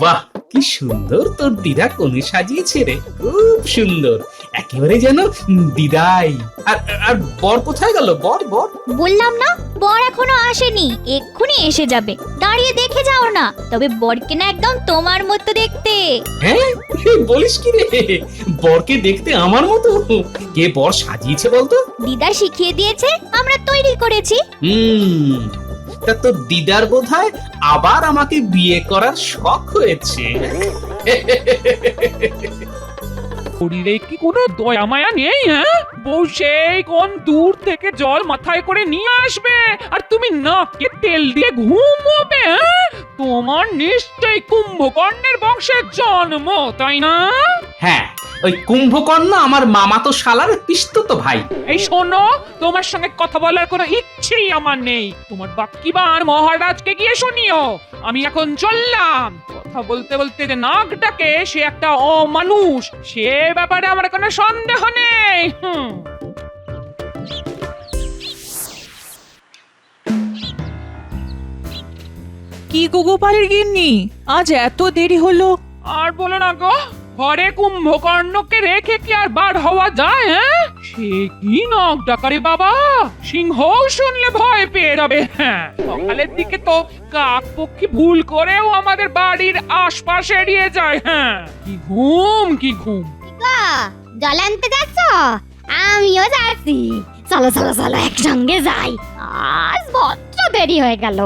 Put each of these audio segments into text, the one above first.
বাহ, কি সুন্দর তোর দিদা কোণে সাজিয়েছে রে, খুব সুন্দর, একেবারে যেন দিদাই। আর আর বর কোথায় গেল? বর বর বললাম না, বর এখনো আসেনি, এক্ষুনি এসে যাবে। দাঁড়িয়ে দেখে যাও না, তবে বরকে না একদম তোমার মতো দেখতে। হ্যাঁ, বলিস কি রে, বরকে দেখতে আমার মতো? কে বর সাজিয়েছে বলতো? দিদা শিখিয়ে দিয়েছে, আমরা তৈরি করেছি। তা তোর দিদার বোধহয় আবার আমাকে বিয়ে করার শখ হয়েছে। শরীরে কি কোনো দয়া মায়া নেই? হ্যাঁ, বউ সেই কোন দূর থেকে জল মাথায় করে নিয়ে আসবে আর তুমি নাকে তেল দিয়ে ঘুমোবে। হ্যাঁ, তোমার নিশ্চয়ই কুম্ভকর্ণের বংশের জন্ম, তাই না? হ্যাঁ, ওই কুম্ভকর্ণ আমার মামাতো শালার পিসতুতো ভাই। এই শোনো, তোমার সঙ্গে কথা বলার কোনো ইচ্ছেই আমার নেই। তোমার বাক্যিবার মহারাজকে গিয়ে শুনিও। আমি এখন চললাম। কথা বলতে বলতে যে নাক ডাকে সে একটা অমানুষ, সে ব্যাপারে আমার কোনো সন্দেহ নেই। কি গো গোপালের গিন্নি, আজ এত দেরি হলো? আর বলো না গো, ঘরে কুম্ভকর্ণকে রেখে কি আর বার হওয়া যায়? হ্যাঁ, সে কি নাক ডাকারে বাবা, সিংহ শুনলে ভয় পেয়ে যাবে। হ্যাঁ, সকালের দিকে তো কাক পক্ষী ভুল করেও আমাদের বাড়ির আশপাশ এড়িয়ে যায়। হ্যাঁ, কি ঘুম কি ঘুম। জল আনতে যাচ্ছ? আমিও যাচ্ছি। চলো চলো চলো, একসঙ্গে যাই। আজ বড্ড দেরি হয়ে গেল।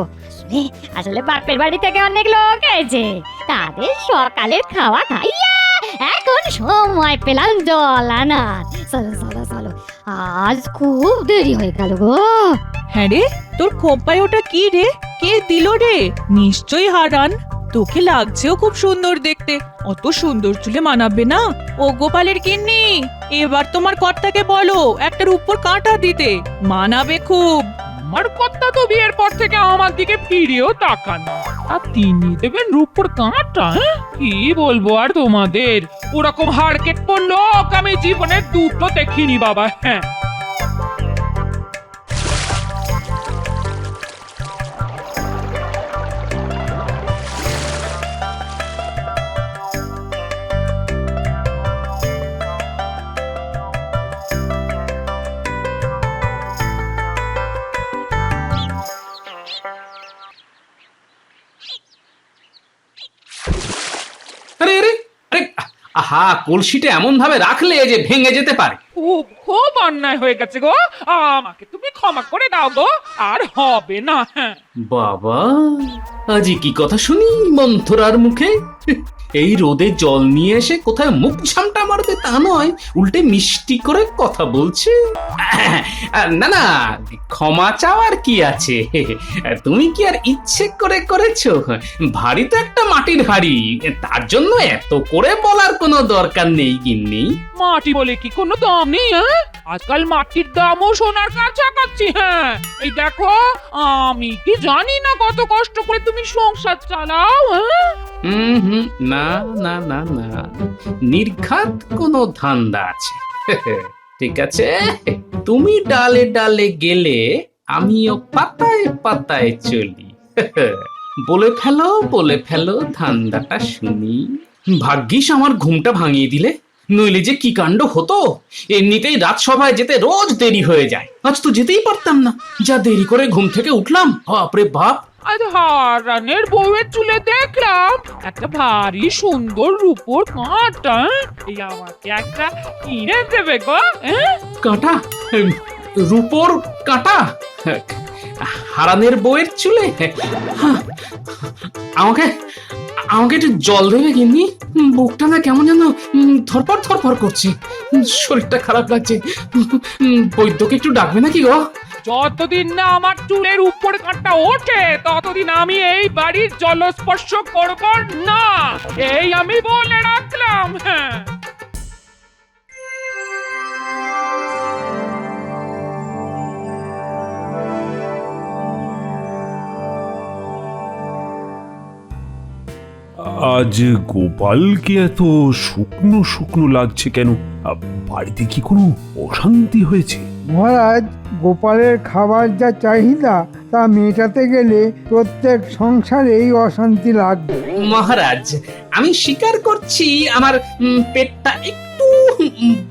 আসলে বাপের বাড়ি থেকে অনেক লোক এসেছে, তাদের সকালের খাওয়া খাইয়া এখন সময় পেলাম জল আনার। চলো চলো চলো, আজ খুব দেরি হয়ে গেল গো। হ্যাঁ রে, তোর খোপায় ওটা কি রে? কে দিল রে? নিশ্চয়ই হারান। তোকে লাগছেও খুব সুন্দর দেখতে, অত সুন্দর চুলে মানাবে না। ও গোপালের গিন্নি, এবার তোমার কর্তাকে বলো একটার উপর কাঁটা দিতে, মানাবে খুব। আমার কথা তো বিয়ের পর থেকে আমার দিকে ফিরেও তাকান, আর তিনি দেবেন রূপর কাঁটা। হ্যাঁ? কি বলবো আর তোমাদের, ওরকম হাড় কেটে লোক আমি জীবনে দুটো দেখিনি বাবা। হ্যাঁ, আরে আরে আরে, আহা, কলসিটা এমন ভাবে রাখলে যে ভেঙে যেতে পারে। খুব খুব অন্যায় হয়ে গেছে গো, আমাকে তুমি ক্ষমা করে দাও গো, আর হবে না। হ্যাঁ, বাবা, আজি কি কথা শুনি মন্থরার মুখে। এই রোদে জল নিয়ে এসে কোথায় মুখ ঝামটা মারবে তা নয়, উল্টে মিষ্টি করে কথা বলছে। না না, ক্ষমা চাওয়ার কি আছে? তুমি কি আর ইচ্ছে করে করেছো? ভারী তো একটা মাটির হাড়ি, তার জন্য এত করে বলার কোনো দরকার নেই গিন্নি। মাটি বলে কি কোনো দাম নেই? হ্যাঁ, আজকাল মাটির দামও সোনার কাছাকাছি। হ্যাঁ, এই দেখো, আমি কি জানি না কত কষ্ট করে তুমি সংসার চালাও। হ্যাঁ, না না না না, নির্ঘাত কোনো ধান্দা আছে। ঠিক আছে, তুমি ডালে ডালে গেলে আমিও পাতায় পাতায় চলি। বলে ফেলো ধান্দাটা শুনি। ভাগ্যিস আমার ঘুমটা ভাঙিয়ে দিলে, নইলে যে কি কাণ্ড হতো। এমনিতেই রাজসভায় যেতে রোজ দেরি হয়ে যায়, আজ তো যেতেই পারতাম না, যা দেরি করে ঘুম থেকে উঠলাম। বাপরে বাপ, আজ হারানের বউয়ের চুলে দেখলাম একটা ভারী সুন্দর রূপোর কাঁটা। এই আমাকে একটা কিনে দেবে গো? হ্যাঁ, কাঁটা? রূপোর কাঁটা? হারানের বউয়ের চুলে? আমাকে আমাকে একটু জল দেবে গিন্নি? বুকটা না কেমন যেন ধরপড় ধরপড় করছে, শরীরটা খারাপ লাগছে। বৈদ্যকে একটু ডাকবে নাকি গো? যতদিন না আমার চুলের উপর কাঁটা ওঠে ততদিন আমি এই বাড়ির জলস্পর্শ করব না, এই আমি বলে রাখলাম। হ্যাঁ, আজ গোপালকে এত শুকনো শুকনো লাগছে কেন? বাড়িতে কি কোনো অশান্তি হয়েছে? মহারাজ, গোপালের খাবার যা চাহিদা তা মেটাতে গেলে প্রত্যেক সংসারেই অশান্তি লাগবে। মহারাজ, আমি স্বীকার করছি আমার পেটটা একটু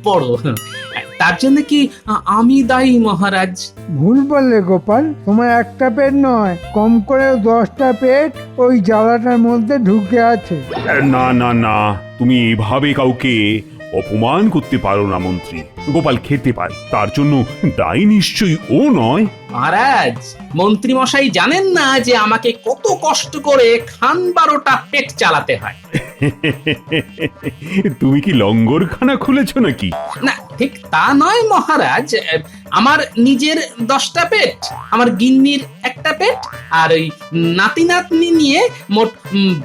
বড়। তার জন্য কি আমি দায়ী মহারাজ? ভুল বললে গোপাল, তোমার একটা পেট নয়, কম করে 10টা পেট ওই জ্বালাটার মধ্যে ঢুকে আছে। না না না, তুমি এভাবে কাউকে অপমান করতে পারো না মন্ত্রী। গোপাল খেতে পারে, তার জন্য দায়ী নিশ্চয়ই ও নয়। মহারাজ, মন্ত্রী মশাই জানেন না যে আমাকে কত কষ্ট করে খান 12টা পেট চালাতে হয়। তুমি কি লঙ্গরখানা খুলেছো নাকি? না, ঠিক তা নয় মহারাজ। আমার নিজের 10টা পেট, আমার গিন্নির একটা পেট, আর ওই নাতি নাতনি নিয়ে মোট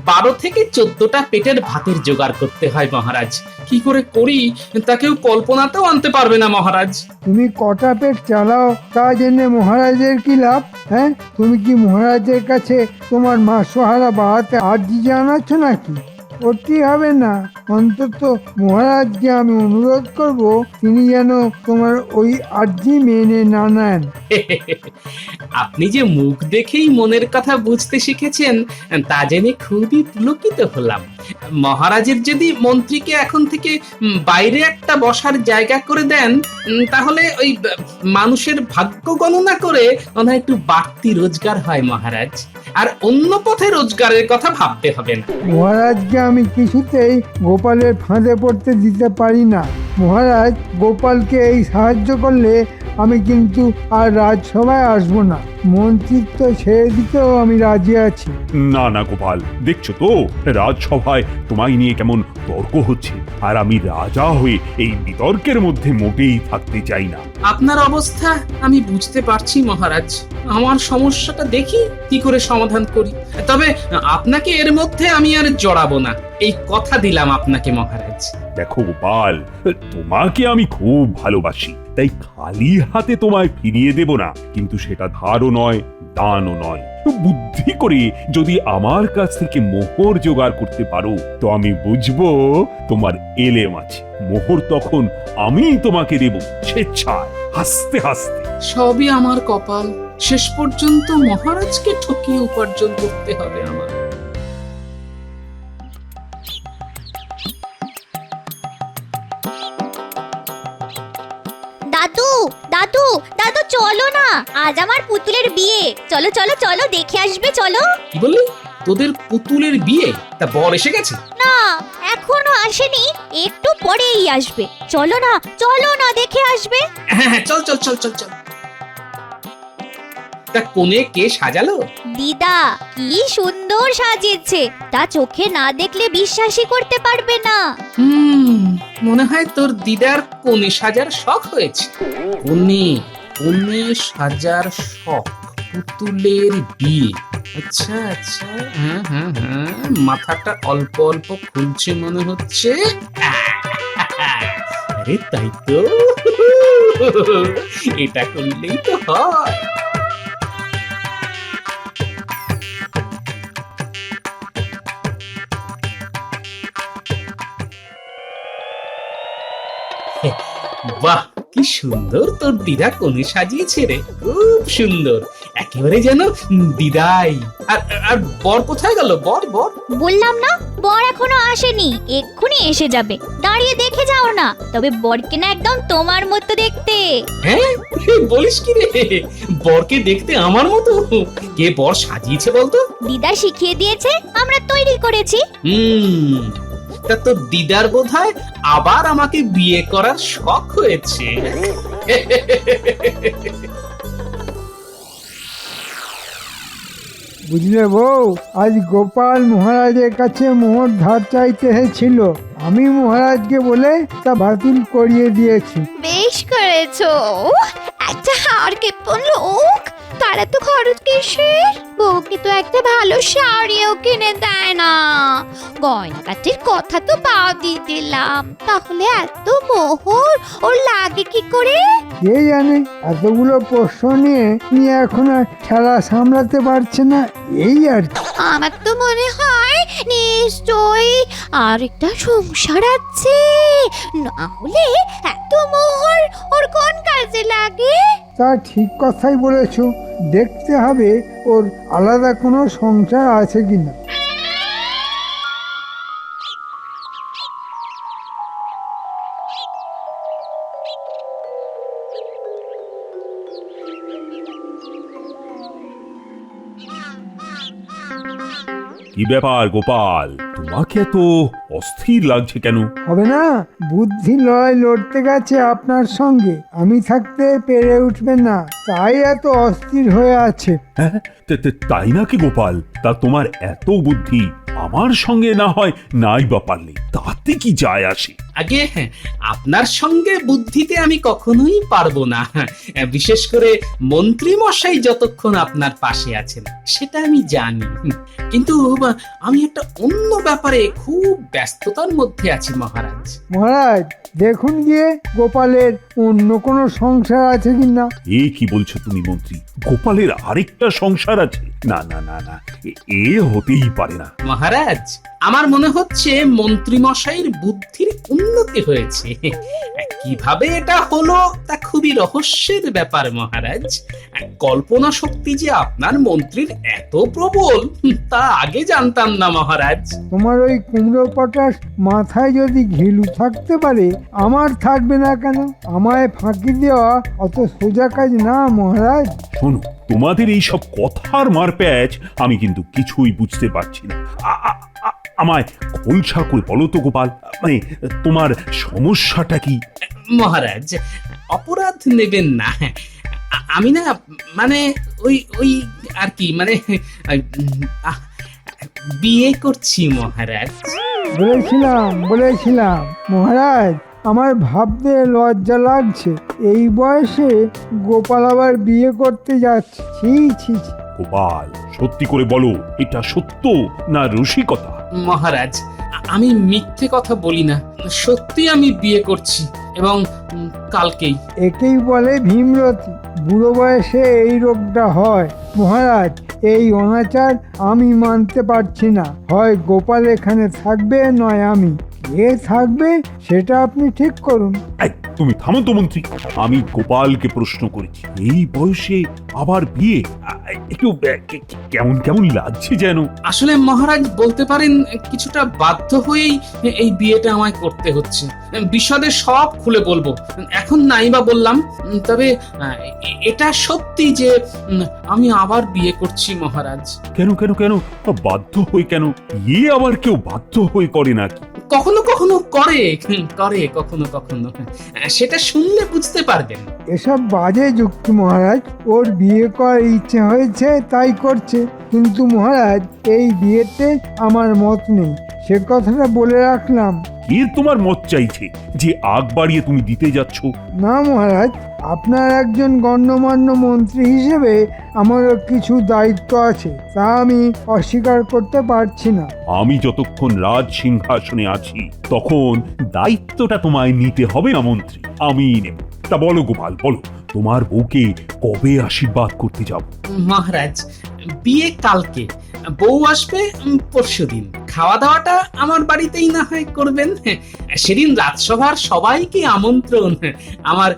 12 থেকে 14টা পেটের ভাতের জোগাড় করতে হয় মহারাজ। কি করে করি তা কেউ কল্পনাতেও আনতে পারবে না মহারাজ। তুমি কটা পেট চালাও তা জেনে মহারাজের কি লাভ? হ্যাঁ, তুমি কি মহারাজের কাছে তোমার মাসোহারা বাড়াতে আর্জি জানাচ্ছ নাকি? করতেই হবে না। অন্তত মহারাজকে আমি অনুরোধ করব তিনি যেন তোমার ওই আর্জি মেনে না নেন। আপনি যে মুখ দেখেই মনের কথা বুঝতে শিখেছেন তা জেনে খুবই পুলকিত হলাম। মহারাজের যদি মন্ত্রীকে এখন থেকে বাইরে একটা বসার জায়গা করে দেন, তাহলে ওই মানুষের ভাগ্য গণনা করে ওনার একটু বাড়তি রোজগার হয় মহারাজ। আর অন্য পথে রোজগারের কথা ভাবতে হবে না। মহারাজকে আমি কিছুতেই গোপালের ফাঁদে পড়তে দিতে পারি না। মহারাজ গোপালকে এই সাহায্য করলে আমি কিন্তু আর রাজসভায় আসবো না। মন্ত্রিত্ব ছেড়ে দিতেও আমি রাজি আছি। না না গোপাল, দেখছো তো রাজসভায় তোমায় নিয়ে কেমন তর্ক হচ্ছে, আর আমি রাজা হয়ে এই বিতর্কের মধ্যে মোটেই থাকতে চাই না। আপনার অবস্থা আমি বুঝতে পারছি মহারাজ। আমার সমস্যাটা দেখি কি করে সমাধান করি। তবে আপনাকে এর মধ্যে আমি আর জড়াবো না, এই কথা দিলাম আপনাকে মহারাজ। দেখো গোপাল, তোমাকে আমি খুব ভালোবাসি, তাই খালি হাতে তোমায় ফিরিয়ে দেব না, কিন্তু সেটা ধারও নয়, দানও নয়। বুদ্ধি করে যদি আমার কাছ থেকে মোহর জোগাড় করতে পারো তো আমি বুঝবো তোমার এলেম আছে। মোহর তখন আমি তোমাকে দেব স্বেচ্ছায়, হাসতে হাসতে। সবই আমার কপাল, শেষ পর্যন্ত মহারাজকে ঠকিয়ে উপার্জন করতে হবে আমার। দাদু দাদু দাদু, চলো না, আজ আমার পুতুলের বিয়ে। চলো চলো চলো, দেখে আসবে চলো। কি বললি? তোদের পুতুলের বিয়ে? তা বর এসে গেছে? না, এখনো আসেনি, একটু পরেই আসবে। চলো না, দেখে আসবে। হ্যাঁ হ্যাঁ, চল চল চল চল চল। তা কোণে কে সাজালো? দিদা কি সুন্দর সাজিয়েছে, তা চোখে না দেখলে বিশ্বাসই করতে পারবে না। মনে হয় তোর দিদার কোণে সাজার শখ হয়েছে। কোণে সাজার শখ, পুতুলের বিয়ে। আচ্ছা আচ্ছা, হ্যাঁ হ্যাঁ হ্যাঁ, মাথাটা অল্প অল্প খুলছে মনে হচ্ছে। আরে তাই তো, এটা করলেই তো হয়। বাহ, কি সুন্দর তোর দিদা কোণে সাজিয়েছে রে, খুব সুন্দর, একেবারে যেন দিদাই। আর আর বর কোথায় গেল? বর বর বললাম না, বর এখনো আসেনি, এক্ষুনি এসে যাবে। দাঁড়িয়ে দেখে যাও না, তবে বরকে না একদম তোমার মতো দেখতে। হ্যাঁ, বলিস কি রে? বরকে দেখতে আমার মতো? কে বর সাজিয়েছে বলতো? দিদা শিখিয়ে দিয়েছে, আমরা তৈরি করেছি। তা তোর দিদার বোধহয় আবার আমাকে বিয়ে করার শখ হয়েছে। বুঝলে বউ, আজ গোপাল মহারাজের কাছে মোহর ধার চাইতে এসেছিল। আমি মহারাজকে বলে তা বাতিল করিয়ে দিয়েছি। বেশ করেছো, একটা হার কেপন লোক, তারা তো খরচ কিসের? বউকে তো একটা ভালো শাড়িও কিনে দেয় না, গয়নাগাটির কথা তো বাদই দিলাম। তাহলে এত মোহর ওর লাগে কি করে? কে জানে, এতগুলো প্রশ্ন নিয়ে এখন আর খেলা সামলাতে পারছে না, এই আর কি। আমার তো মনে হয় নিশ্চয়ই আর একটা সংসার আছে, না হলে এত মোহর ওর কোন কাজে লাগে? তা ঠিক কথাই বলেছ। দেখতে হবে ওর আলাদা কোনো সংসার আছে কিনা। কি ব্যাপার গোপাল, তোমাকে এত অস্থির লাগছে কেন? হবে না, বুদ্ধি লড়াই লড়তে গেছে আপনার সঙ্গে, আমি থাকতে পেরে উঠবেন না, তাই এত অস্থির হয়ে আছে। হ্যাঁ, তাই নাকি গোপাল? তা তোমার এত বুদ্ধি, আমার সঙ্গে না হয় নাই বা পারলে, তাতে কি যায় আসে? আগে আপনার সঙ্গে বুদ্ধিতে আমি কখনোই পারবো না, বিশেষ করে মন্ত্রী মশাই যতক্ষণ আপনার পাশে আছেন সেটা আমি জানি। কিন্তু আমি একটা অন্য ব্যাপারে খুব ব্যস্ততার মধ্যে আছি মহারাজ। মহারাজ দেখুন গিয়ে গোপালের অন্য কোনো সংসার আছে কিনা। এ কি বলছো তুমি মন্ত্রী? গোপালের আরেকটা সংসার আছে? না না না না, এ হতেই পারে না। মহারাজ আমার মনে হচ্ছে মন্ত্রী মশাইয়ের বুদ্ধির উন্নতি হয়েছে। কিভাবে এটা হলো তা খুবই রহস্যের ব্যাপার মহারাজ। কল্পনা শক্তি যে আপনার মন্ত্রীর এত প্রবল তা আগে জানতাম না মহারাজ। তোমার ওই কুমড়ো পটাশ মাথায় যদি ঘিলু থাকতে পারে, আমার থাকবে না কেন? আমায় ফাঁকি দেওয়া অত সোজা কাজ না মহারাজ। শোনো, তোমাদের এই সব কথার মারপ্যাচ আমি কিন্তু কিছুই বুঝতে পারছি না। আমায় খোলসা করে বলো তো গোপাল, মানে তোমার সমস্যাটা কি? মহারাজ অপরাধ নেবেন না, আমি না মানে ওই ওই আর কি মানে আহ, বিয়ে করছি মহারাজ। বলেছিলাম মহারাজ, আমার ভাবতে লজ্জা লাগছে, এই বয়সে গোপাল আবার বিয়ে করতে যাচ্ছে। ছি ছি ছি। গোপাল সত্যি করে বলো, এটা সত্য না রসিকতা? মহারাজ আমি মিথ্যে কথা বলি না, সত্যি আমি বিয়ে করছি এবং কালকেই। একেই বলে ভীমরতি, বুড়ো বয়সে এই রোগটা হয়। মহারাজ এই অনাচার আমি মানতে পারছি না, হয় গোপাল এখানে থাকবে নয় আমি। কে থাকবে সেটা আপনি ঠিক করুন। এই, তুমি থামো তো মন্ত্রী, আমি গোপালকে প্রশ্ন করেছি এই বয়সে আবার বিয়ে। একটু কেমন কেমন লাগছে যেন। আসলে মহারাজ বলতে পারেন কিছুটা বাধ্য হয়েই এই বিয়েটা আমায় করতে হচ্ছে। বিশদে সব খুলে বলবো, এখন নাই বা বললাম। তবে এটা সত্যি যে আমি আবার বিয়ে করছি মহারাজ। কেন কেন কেন বাধ্য হয়ে কেন? বিয়ে আবার কেউ বাধ্য হয়ে করে নাকি? কখনো কখনো করে কখনো কখনো, সেটা শুনলে বুঝতে পারবেন। এসব বাজে যুক্তি মহারাজ, ওর বিয়ে করার ইচ্ছে হয়েছে তাই করছে, কিন্তু মহারাজ এই বিয়েতে আমার মত নেই, সে কথাটা বলে রাখলাম। কে তোমার মত চাইছে যে আগ বাড়িয়ে তুমি দিতে যাচ্ছ? না মহারাজ, আপনার একজন গণ্যমান্য মন্ত্রী হিসেবে আমারও কিছু দায়িত্ব আছে, তা আমি অস্বীকার করতে পারছি না। আমি যতক্ষণ রাজ সিংহাসনে আছি তখন দায়িত্বটা তোমায় নিতে হবে না মন্ত্রী, আমি নেব। তা বলো গোপাল, বলো তোমার বউকে কবে আশীর্বাদ করতে যাব? মহারাজ বিয়ে কালকে, বউ আসবে পরশুদিন। খাওয়া দাওয়াটা আমার বাড়িতেই না হয় করবেন। সেদিন রাজসভার সবাইকে আমন্ত্রণ আমার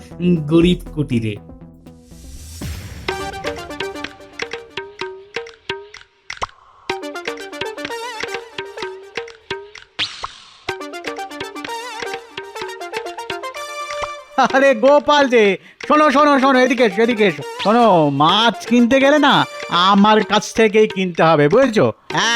গরিব কুটিরে। আরে গোপাল যে, শোনো শোনো শোনো, এদিকে এসো এদিকে এসো। শোনো, মাছ কিনতে গেলে না আমার কাছ থেকেই কিনতে হবে, বুঝছো?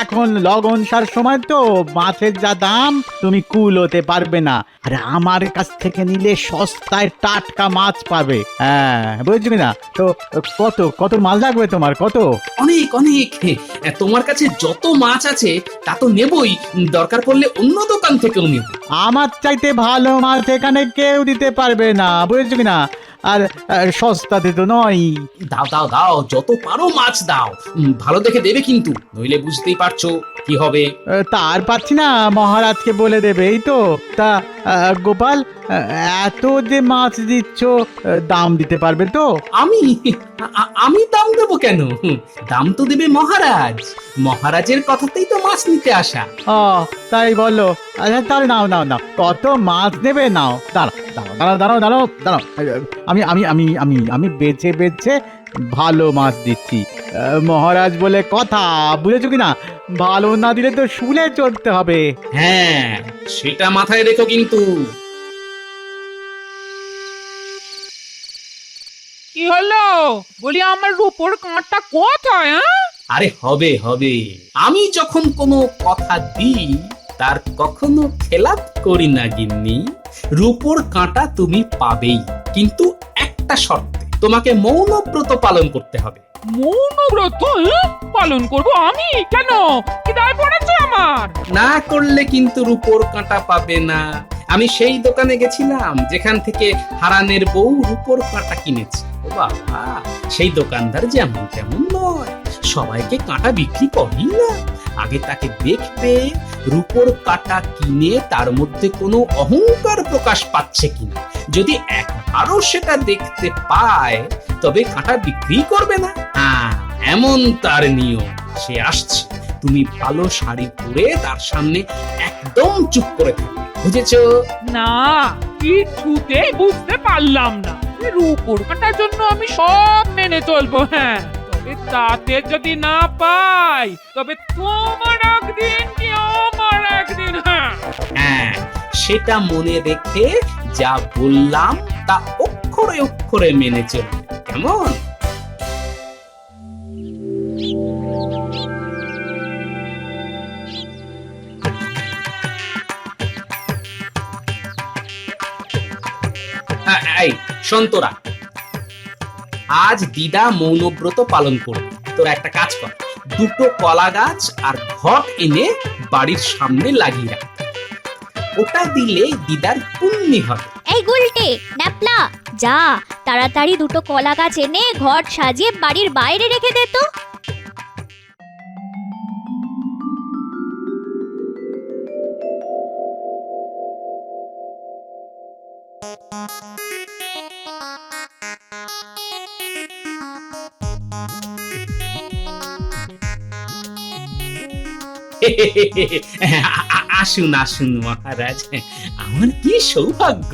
এখন লগনসার সময় তো মাছের যা দাম তুমি কুলোতে পারবে না, আরে আমার কাছ থেকে নিলে সস্তায় টাটকা মাছ পাবে। হ্যাঁ বুঝছো কিনা? তো কত কত মাছ লাগবে তোমার? কত? অনেক অনেক, তোমার কাছে যত মাছ আছে তা তো নেবই, দরকার পড়লে অন্য দোকান থেকেও নেব। আমার চাইতে ভালো মাছ এখানে কেউ দিতে পারবে না, বুঝছো কিনা? আর সস্তাতে তো নয়। দাও দাও দাও, যত পারো মাছ দাও, ভালো দেখে দেবে কিন্তু, নইলে বুঝতেই পারছো কি হবে। তার পাচ্ছি না, মহারাজকে বলে দেবে, এই তো। তা গোপাল, এত যে মাছ দিচ্ছ, দাম দিতে পারবে তো? আমি আমি দাম দেবো কেন? দাম তো দেবে মহারাজ, মহারাজের কথাতেই তো মাছ নিতে আসা। ও তাই বলো? আচ্ছা তাহলে নাও নাও নাও, কত মাছ নেবে নাও। দাঁড়াও দাঁড়াও দাঁড়াও দাঁড়াও দাঁড়াও দাঁড়াও, আমি আমি আমি আমি আমি বেছে বেছে ভালো মাছ দিচ্ছি। মহারাজ বলে কথা, বুঝেছো কিনা? ভালো না দিলে তো শুলে চড়তে হবে। হ্যাঁ, সেটা মাথায় রেখো কিন্তু। কি হলো? বলি আমার রূপোর কাঁটা কোথায়? হ্যাঁ, আরে হবে হবে, আমি যখন কোনো কথা দিই তার কখনো খেলাপ করি না গিন্নি। রূপোর কাঁটা তুমি পাবেই, কিন্তু একটা শর্তে, তোমাকে মৌনব্রত পালন করতে হবে। মৌনব্রত পালন করব আমি? কেন, কি দায় পড়েছে আমার? না করলে কিন্তু রূপোর কাঁটা পাবে না। আমি সেই দোকানে গেছিলাম যেখান থেকে হারানের বউ রূপোর কাঁটা কিনেছে। ও বাবা, সেই দোকানদার যেমন তেমন নয়, সবাইকে কাঁটা বিক্রি করেই না। আগে তাকে দেখবে রূপোর কাঁটা কিনে তার মধ্যে কোনো অহংকার প্রকাশ পাচ্ছে কিনা। যদি একবারও সেটা দেখতে পায় তবে কাঁটা বিক্রি করবে না। হ্যাঁ, এমন তার নিয়ম। সে আসছে, তুমি ভালো শাড়ি পরে তার সামনে একদম চুপ করে থাকবে, বুঝেছো? না, কিছুতেই বুঝতে পারলাম না। রূপোর কাঁটার জন্য আমি সব মেনে চলবো, হ্যাঁ, তবে তাতে যদি না পাই তবে তোমার একদিন কি আমার একদিন। হ্যাঁ, হ্যাঁ, সেটা মনে রেখে যা বললাম তা অক্ষরে অক্ষরে মেনে চলবে, কেমন? এই সন্তরা, আজ দিদা মৌনব্রত পালন করবে। তোরা একটা কাজ কর, দুটো কলা গাছ আর ঘট এনে বাড়ির সামনে লাগিয়ে রাখ। ওটা দিলে দিদার পুণ্যি হবে। এই গুলটে ন্যাপলা, যা তাড়াতাড়ি দুটো কলা গাছ এনে ঘট সাজিয়ে বাড়ির বাইরে রেখে দে তো। আসুন আসুন মহারাজ, আমার কি সৌভাগ্য,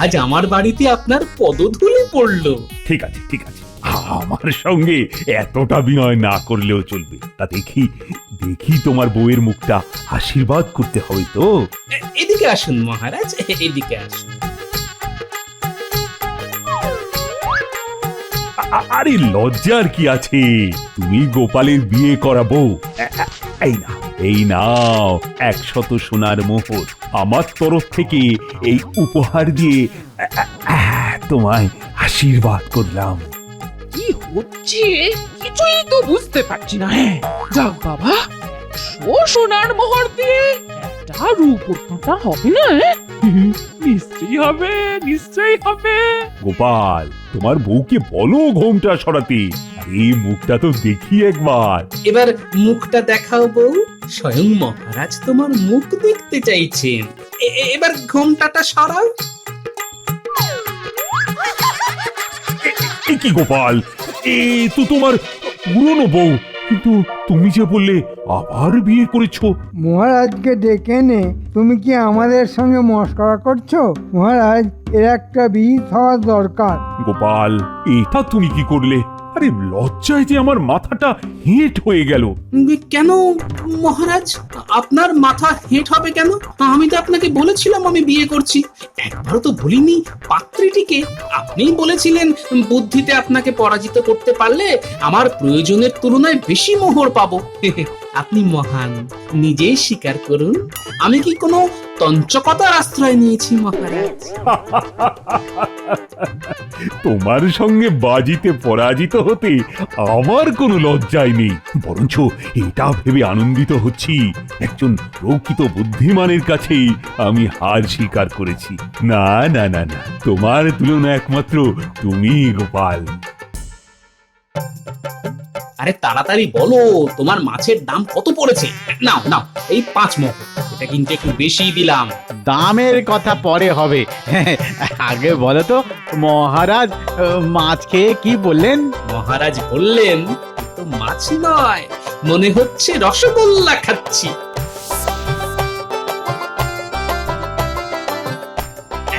আজ আমার বাড়িতে আপনার পদধূলি পড়লো। ঠিক আছে ঠিক আছে, আমার সঙ্গে এতটা বিনয় না করলেও চলবে। তা দেখি দেখি তোমার বউয়ের মুখটা আশীর্বাদ করতে হবে তো। এদিকে আসুন মহারাজ, এদিকে আসুন। আরে লজ্জার কি আছে, তুমি গোপালের বিয়ে করাবো। এই নাও 100 সোনার মোহর, আমার তরফ থেকে এই উপহার দিয়ে তোমায় আশীর্বাদ করলাম। কি হচ্ছে কিছুই তো বুঝতে পারছি না। হ্যাঁ, যাক বাবা, সোনার মোহর দিয়ে একটা রূপোর কাঁটা হবে না? নিশ্চয়ই হবে, নিশ্চয়ই হবে। গোপাল, তোমার বউকে বলো ঘোমটা সরাতে। এই মুখটা তো দেখি একবার। এবার মুখটা দেখাও বউ, স্বয়ং মহারাজ তোমার মুখ দেখতে চাইছেন। এবার ঘোমটাটা সরাও। এ কি গোপাল, এ তো তোমার পুরনো বউ, কিন্তু তুমি যে বললে আবার বিয়ে করেছো। মহারাজকে ডেকে নে, তুমি কি আমাদের সঙ্গে মস্করা করছো? মহারাজ, এর একটা বিহিত হওয়া দরকার। গোপাল, এটা তুমি কি করলে? আরে লজ্জায় যে আমার মাথাটা হেঁট হয়ে গেল। কেন মহারাজ, আপনার মাথা হেঁট হবে কেন? আমি তো আপনাকে বলেছিলাম আমি বিয়ে করছি। একবারও তো ভুলিনি পাত্রীটিকে। আপনিই বলেছিলেন বুদ্ধিতে আপনাকে পরাজিত করতে পারলে আমার প্রয়োজনের তুলনায় বেশি মোহর পাবো। আপনি মহান, নিজেই স্বীকার করুন। আমি কি কোনো তঞ্চকতার আশ্রয় নিয়েছি মহারাজ? তোমার সঙ্গে বাজিতে পরাজিত হতে আমার কোনো লজ্জাই নেই, বরঞ্চ এটা ভেবে আনন্দিত হচ্ছি একজন প্রকৃত বুদ্ধিমানের কাছেই আমি হার স্বীকার করেছি। না না না না, তোমার তুলনা একমাত্র তুমি গোপাল। আরে তাড়াতাড়ি বলো, তোমার মাছের দাম কত পড়েছে? নাও নাও, এই 5 মোহর। এটা কিন্তু একটু বেশি দিলাম। দামের কথা পরে হবে, আগে বলো তো মহারাজ, মাছ খেয়ে কি বললেন? মহারাজ বললেন, তো মাছ নয়, মনে হচ্ছে রসগোল্লা খাচ্ছি।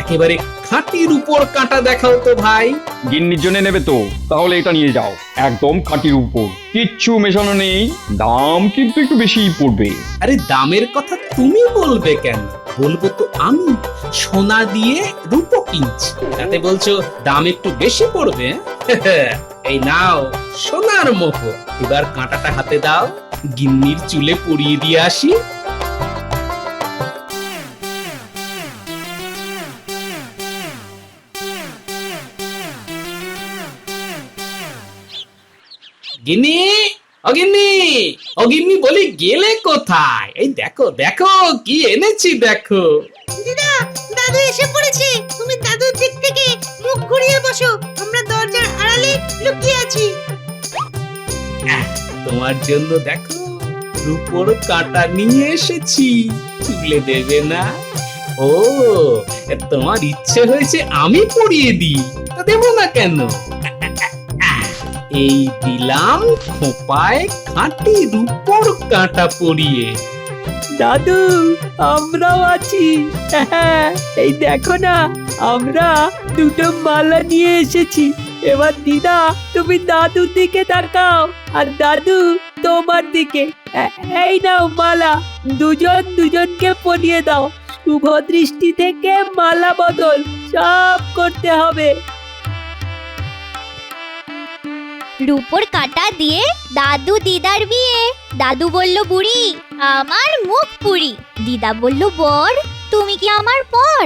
একেবারে খাঁটির উপর কাঁটা দেখাও তো ভাই। গিন্নির জন্য নেবে তো, তাহলে এটা নিয়ে যাও, একদম খাঁটির উপর, কিচ্ছু মেশানো নেই। দাম কিন্তু একটু বেশিই পড়বে। আরে দামের কথা তুমি বলবে কেন, বলবো তো আমি। সোনা দিয়ে রূপো কিনছি, তাতে বলছো দাম একটু বেশি পড়বে? এই নাও সোনার মোহর, এবার কাঁটাটা হাতে দাও, গিন্নির চুলে পরিয়ে দিয়ে আসি। গিন্নি, অগিন্নি, অগিন্নি বলি গেলে কোথায়? এই দেখো দেখো কি এনেছি দেখো। দাদু এসে পড়েছে, তুমি দাদুর দিক থেকে মুখ ঘুরিয়ে বসো, আমরা দরজার আড়ালে লুকিয়ে আছি। তোমার জন্য দেখো রূপোর কাঁটা নিয়ে এসেছি, তুলে দেবে না? ও, তোমার ইচ্ছে হয়েছে আমি পরিয়ে দিই, তা দেবো না কেন? এই দিলাম খোপায় খাঁটি রূপোর কাঁটা পরিয়ে। দাদু আমরাও আছি। এই দেখো না, আমরা দুটো মালা নিয়ে এসেছি। এবার দিদা তুমি দাদুর দিকে তাকাও, আর দাদু তোমার দিকে। এই নাও মালা, দুজন দুজনকে পরিয়ে দাও। শুভ দৃষ্টি থেকে মালা বদল সব করতে হবে। রূপোর কাঁটা দিয়ে দাদু দিদার বিয়ে। দাদু বলল বুড়ি আমার মুখ পুরি, দিদা বলল বর তুমি কি আমার পর?